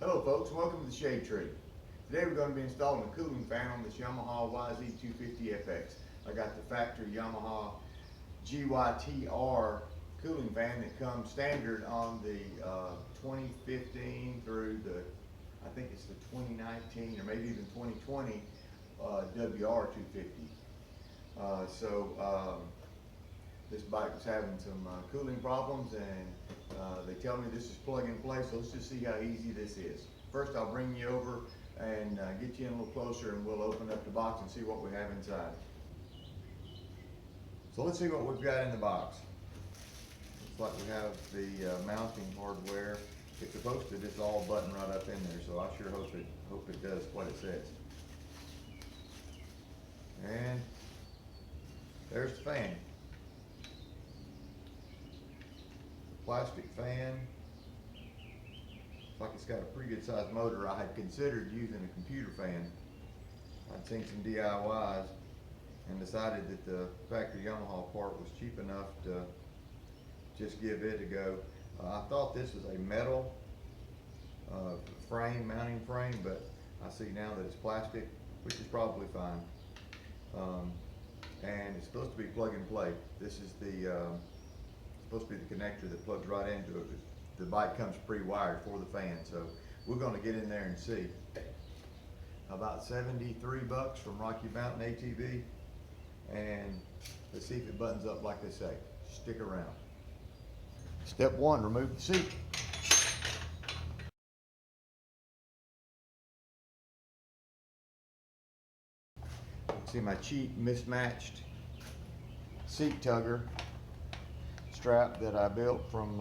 Hello folks, welcome to the Shade Tree. Today we're going to be installing a cooling fan on this Yamaha YZ250FX. I got the factory Yamaha GYTR cooling fan that comes standard on the 2015 through the, I think it's the 2019 or maybe even 2020 WR250. This bike was having some cooling problems, and they tell me this is plug and play, so let's just see how easy this is. First I'll bring you over and get you in a little closer, and we'll open up the box and see what we have inside. So let's see what we've got in the box. Looks like we have the mounting hardware. It's supposed to just all button right up in there, so I sure hope it does what it says. And there's the fan. Plastic fan. Looks like it's got a pretty good sized motor. I had considered using a computer fan. I'd seen some DIYs and decided that the factory Yamaha part was cheap enough to just give it a go. I thought this was a metal frame, mounting frame, but I see now that it's plastic, which is probably fine. And it's supposed to be plug and play. This is the supposed to be the connector that plugs right into it. The bike comes pre-wired for the fan, so we're going to get in there and see. About 73 bucks from Rocky Mountain ATV, and let's see if it buttons up like they say. Stick around. Step one, remove the seat. See my cheap mismatched seat tugger strap that I built from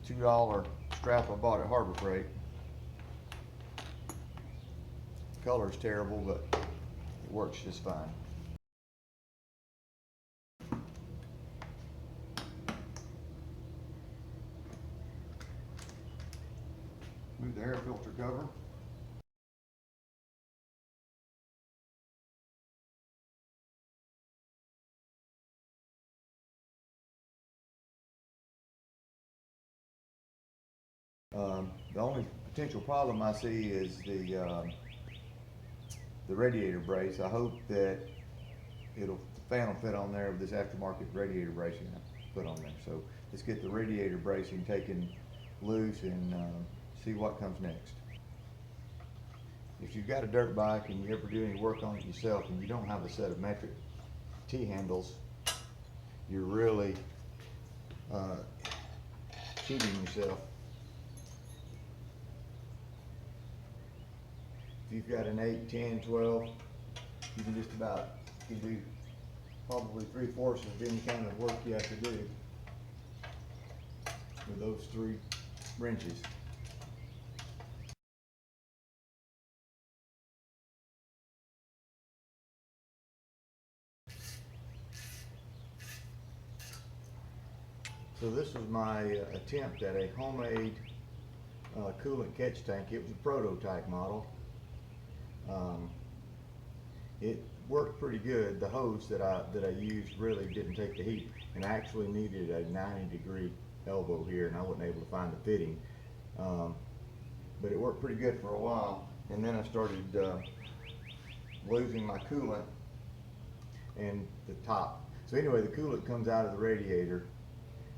the $2 strap I bought at Harbor Freight. The color's terrible, but it works just fine. Move the air filter cover. The only potential problem I see is the radiator brace. I hope that the fan will fit on there with this aftermarket radiator bracing I put on there. So let's get the radiator bracing taken loose and see what comes next. If you've got a dirt bike and you ever do any work on it yourself and you don't have a set of metric T-handles, you're really cheating yourself. If you've got an 8, 10, 12, you can just about, you can do probably 3/4 of any kind of work you have to do with those 3 wrenches. So this was my attempt at a homemade coolant catch tank. It was a prototype model. It worked pretty good. The hose that I used really didn't take the heat, and I actually needed a 90-degree elbow here, and I wasn't able to find the fitting. But it worked pretty good for a while, and then I started losing my coolant in the top. So anyway, the coolant comes out of the radiator.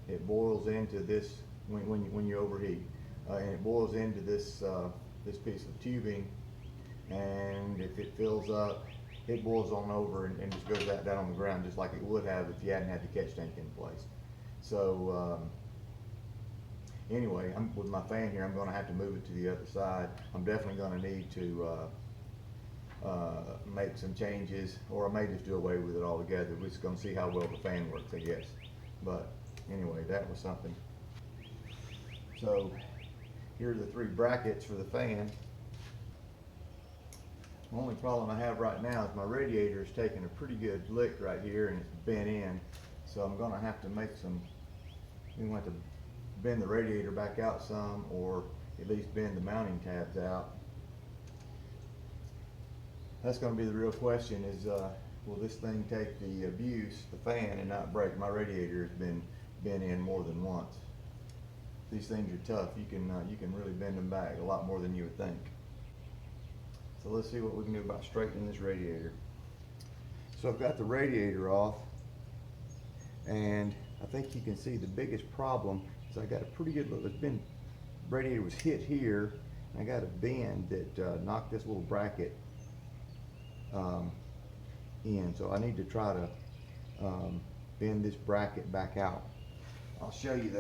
It boils into this when you overheat, and it boils into this this piece of tubing. And if it fills up, it boils on over and just goes down on the ground just like it would have if you hadn't had the catch tank in place. So anyway, with my fan here, I'm going to have to move it to the other side. I'm definitely going to need to make some changes, or I may just do away with it altogether. We're just going to see how well the fan works, I guess. But anyway, that was something. So here are the 3 brackets for the fan. The only problem I have right now is my radiator is taking a pretty good lick right here, and it's bent in. So I'm going to have to make some, we want to bend the radiator back out some, or at least bend the mounting tabs out. That's going to be the real question, is will this thing take the abuse, the fan, and not break? My radiator has been bent in more than once. these things are tough. You can really bend them back a lot more than you would think. So let's see what we can do about straightening this radiator. So I've got the radiator off, and I think you can see the biggest problem is I got a pretty good look. Radiator was hit here, and I got a bend that knocked this little bracket in. So I need to try to bend this bracket back out. I'll show you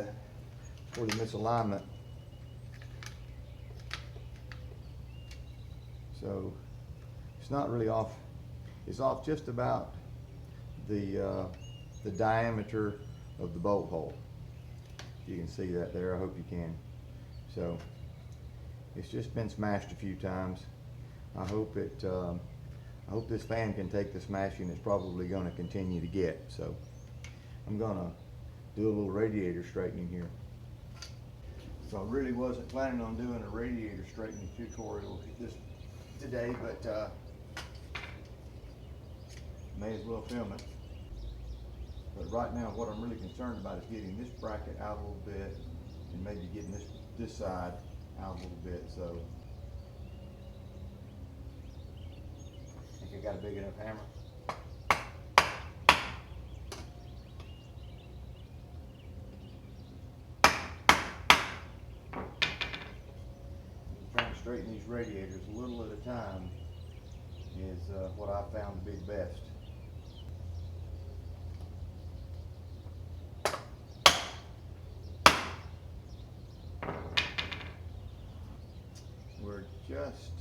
for the misalignment. So it's not really off. It's off just about the diameter of the bolt hole. You can see that there. I hope you can. So it's just been smashed a few times. I hope this fan can take the smashing it's probably going to continue to get. So I'm going to do a little radiator straightening here. So I really wasn't planning on doing a radiator straightening tutorial today, but may as well film it. But right now what I'm really concerned about is getting this bracket out a little bit and maybe getting this side out a little bit. So I think I got a big enough hammer. Trying to straighten these radiators a little at a time is what I found to be best. We're just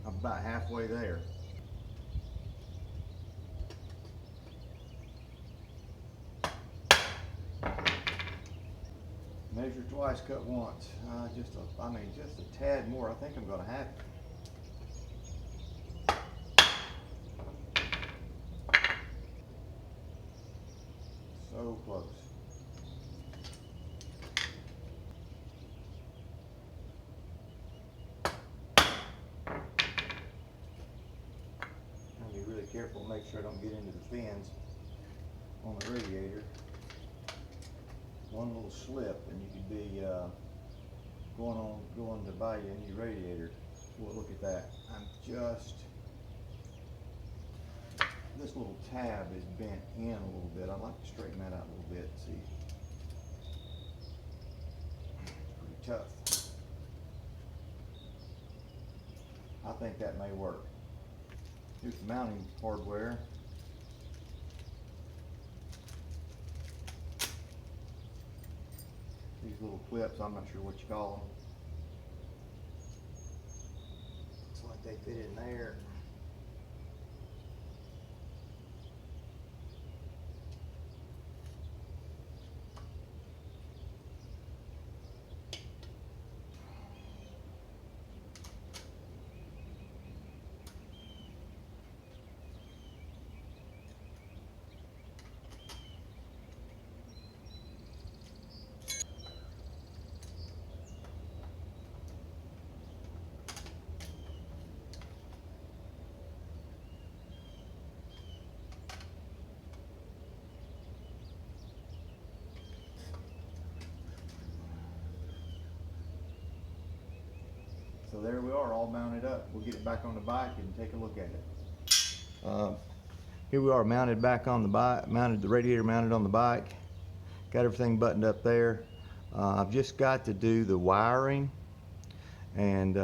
about halfway there. Measure twice, cut once. Just a tad more. I think I'm going to have to. So close. I'll be really careful, make sure I don't get into the fins on the radiator. One little slip and you could be going to buy you a new radiator. Well, look at that. This little tab is bent in a little bit. I'd like to straighten that out a little bit. See, it's pretty tough. I think that may work. Here's the mounting hardware. These little clips, I'm not sure what you call them. Looks like they fit in there. So there we are, all mounted up. We'll get it back on the bike and take a look at it. Here we are mounted back on the bike, the radiator mounted on the bike. Got everything buttoned up there. I've just got to do the wiring, and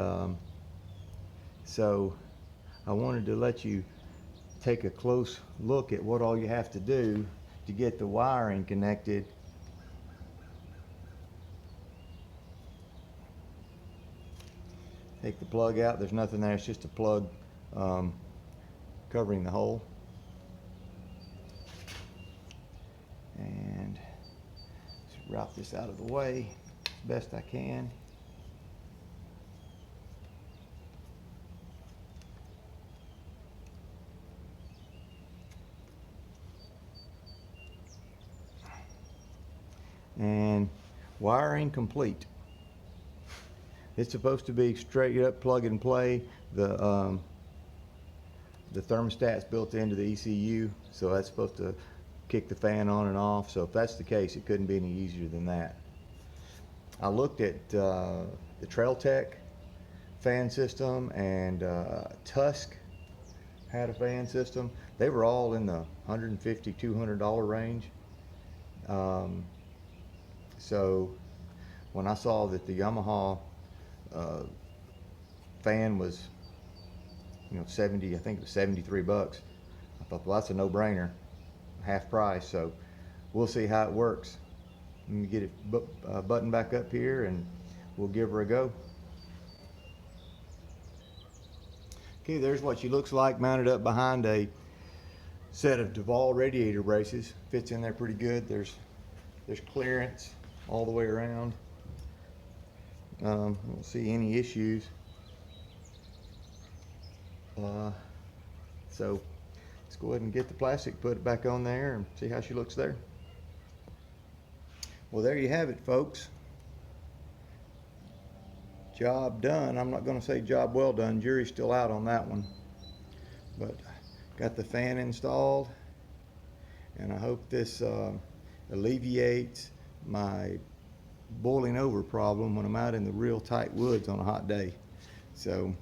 so I wanted to let you take a close look at what all you have to do to get the wiring connected. Take the plug out, there's nothing there, it's just a plug covering the hole. And just route this out of the way as best I can. And wiring complete. It's supposed to be straight up plug and play. The thermostat's built into the ECU, so that's supposed to kick the fan on and off. So if that's the case, it couldn't be any easier than that. I looked at the Trail Tech fan system, and Tusk had a fan system. They were all in the $150, $200 range. So when I saw that the Yamaha fan was, 70, I think it was 73 bucks, I thought, well, that's a no-brainer, half price. So we'll see how it works. Let me get it buttoned back up here and we'll give her a go. Okay, there's what she looks like mounted up behind a set of Duval radiator braces. Fits in there pretty good. There's clearance all the way around. I don't see any issues. So let's go ahead and get the plastic, put it back on there, and see how she looks there. Well, there you have it, folks. Job done. I'm not going to say job well done. Jury's still out on that one. But got the fan installed, and I hope this alleviates my boiling over problem when I'm out in the real tight woods on a hot day. So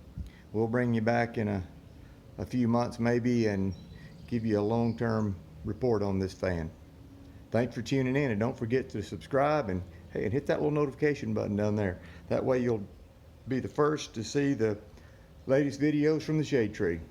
we'll bring you back in a few months maybe and give you a long-term report on this fan. Thanks for tuning in, and don't forget to subscribe and hit that little notification button down there. That way you'll be the first to see the latest videos from the shade tree.